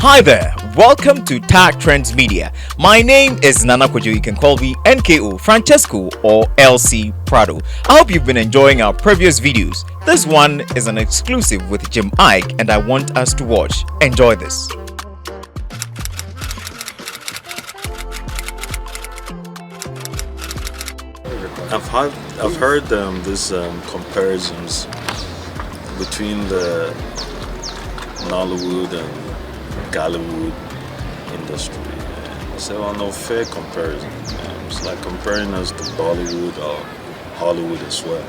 Hi there, welcome to Tag Trends Media. My name is Nana Kojo. You can call me NKO Francesco or LC Prado. I hope you've been enjoying our previous videos. This one is an exclusive with Jim Iyke and I want us to watch. Enjoy this. I've heard these comparisons between the Nollywood and Jalade industry. It's an unfair comparison. It's like comparing us to Bollywood or Hollywood as well.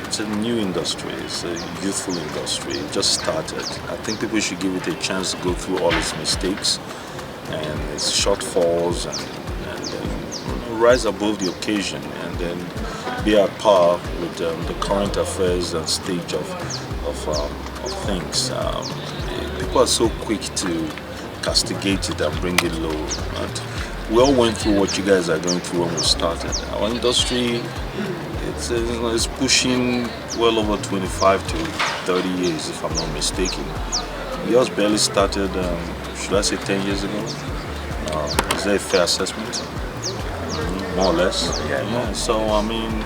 It's a new industry. It's a youthful industry. It just started. I think people should give it a chance to go through all its mistakes and its shortfalls and rise above the occasion and then be at par with the current affairs and stage of things. People are so quick to castigate it and bring it low. And we all went through what you guys are going through when we started. Our industry, it's pushing well over 25 to 30 years, if I'm not mistaken. Yours barely started, should I say 10 years ago? Is that a fair assessment? More or less. Yeah. So I mean,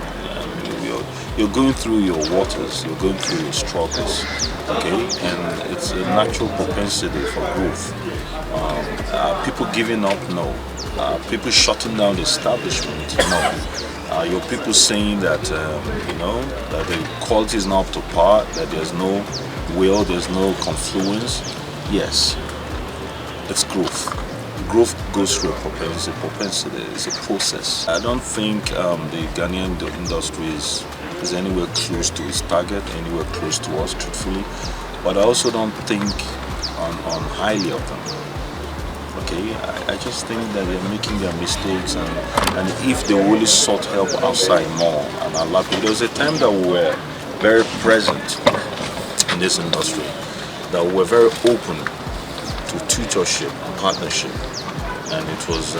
you're going through your waters, you're going through your struggles, okay? And it's a natural propensity for growth. People giving up? No. People shutting down the establishment? No. Your people saying that that the quality is not up to par, that there's no will, there's no confluence? Yes. It's growth. Growth goes through a propensity. It's a process. I don't think the Ghanaian industry is anywhere close to its target, anywhere close to us, truthfully. But I also don't think on highly of them. Okay, I just think that they're making their mistakes, and if they really sought help outside more and allow people. There was a time that we were very present in this industry, that we were very open to tutorship and partnership, and it was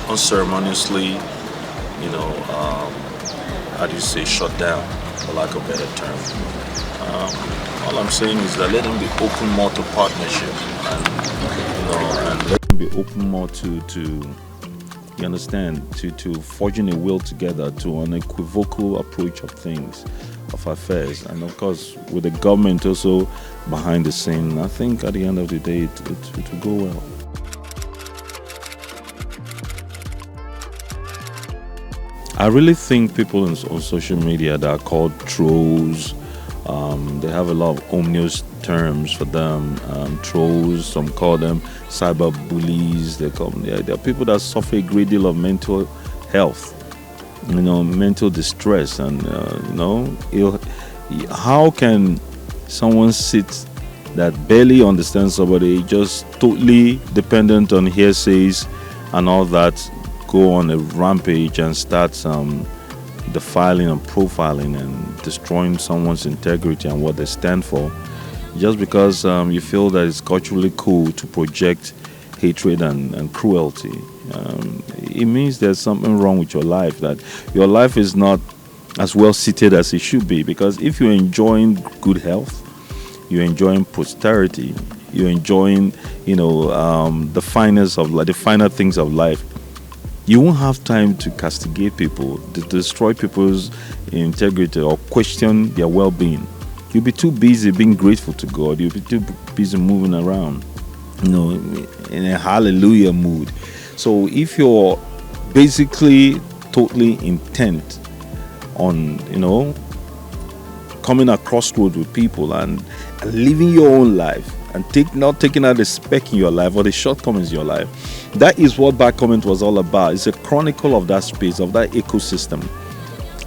unceremoniously, how do you say, shut down, for lack of a better term. All I'm saying is that let them be open more to partnership, and let them be open more to you understand, to forging a will together, to an equivocal approach of things, of affairs, and of course with the government also behind the scene. I think at the end of the day it will go well. I really think people on social media that are called trolls, they have a lot of ominous terms for them. Trolls, some call them cyber bullies. There are people that suffer a great deal of mental health, mental distress, and how can someone sit that barely understands somebody, just totally dependent on hearsays and all that, go on a rampage and start defiling and profiling and destroying someone's integrity and what they stand for, just because you feel that it's culturally cool to project hatred and cruelty? It means there's something wrong with your life, that your life is not as well seated as it should be. Because if you're enjoying good health, you're enjoying prosperity, you're enjoying the finest of the finer things of life, you won't have time to castigate people, to destroy people's integrity or question their well-being. You'll be too busy being grateful to God. You'll be too busy moving around, in a hallelujah mood. So if you're basically totally intent on, coming across road with people and living your own life, and not taking out the speck in your life or the shortcomings in your life, that is what Bad Comment was all about. It's a chronicle of that space, of that ecosystem.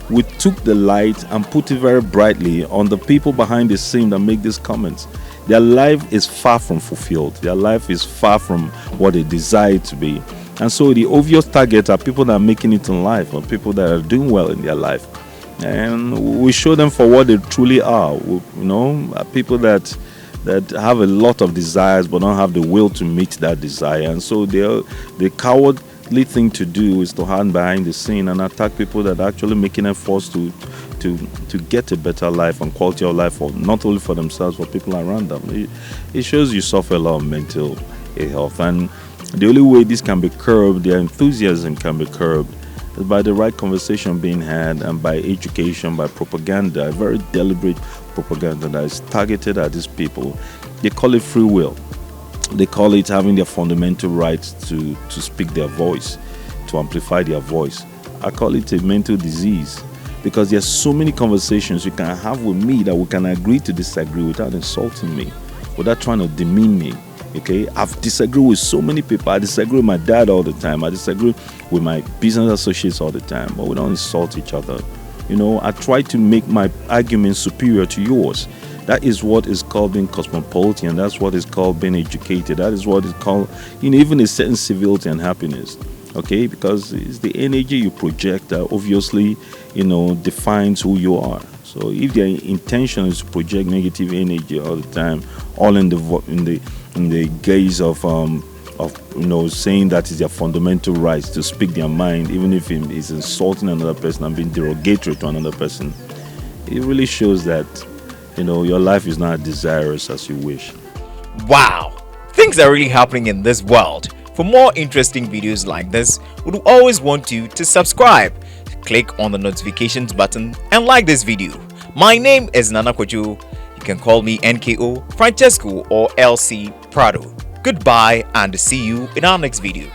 We took the light and put it very brightly on the people behind the scene that make these comments. Their life is far from fulfilled. Their life is far from what they desire to be. And so the obvious targets are people that are making it in life, or people that are doing well in their life. And we show them for what they truly are. People that have a lot of desires but don't have the will to meet that desire. And so the cowardly thing to do is to hide behind the scene and attack people that are actually making efforts to to get a better life and quality of life for not only for themselves, but people around them. It shows you suffer a lot of mental health, and the only way this can be curbed, their enthusiasm can be curbed, is by the right conversation being had, and by education, by propaganda, a very deliberate propaganda that is targeted at these people. They call it free will. They call it having their fundamental rights to speak their voice, to amplify their voice. I call it a mental disease, because there's so many conversations you can have with me that we can agree to disagree without insulting me, without trying to demean me. Okay, I've disagreed with so many people. I disagree with my dad all the time. I disagree with my business associates all the time, but we don't insult each other. I try to make my argument superior to yours. That is what is called being cosmopolitan. That's what is called being educated. That is what is called, even a certain civility and happiness. Okay, because it's the energy you project that obviously, defines who you are. So if their intention is to project negative energy all the time, all in the gaze of saying that is their fundamental rights to speak their mind, even if it is insulting another person and being derogatory to another person, it really shows that your life is not as desirous as you wish. Wow, things are really happening in this world. For more interesting videos like this, we would always want you to subscribe. Click on the notifications button and like this video. My name is Nana Kojo. You can call me NKO, Francesco, or LC Prado. Goodbye and see you in our next video.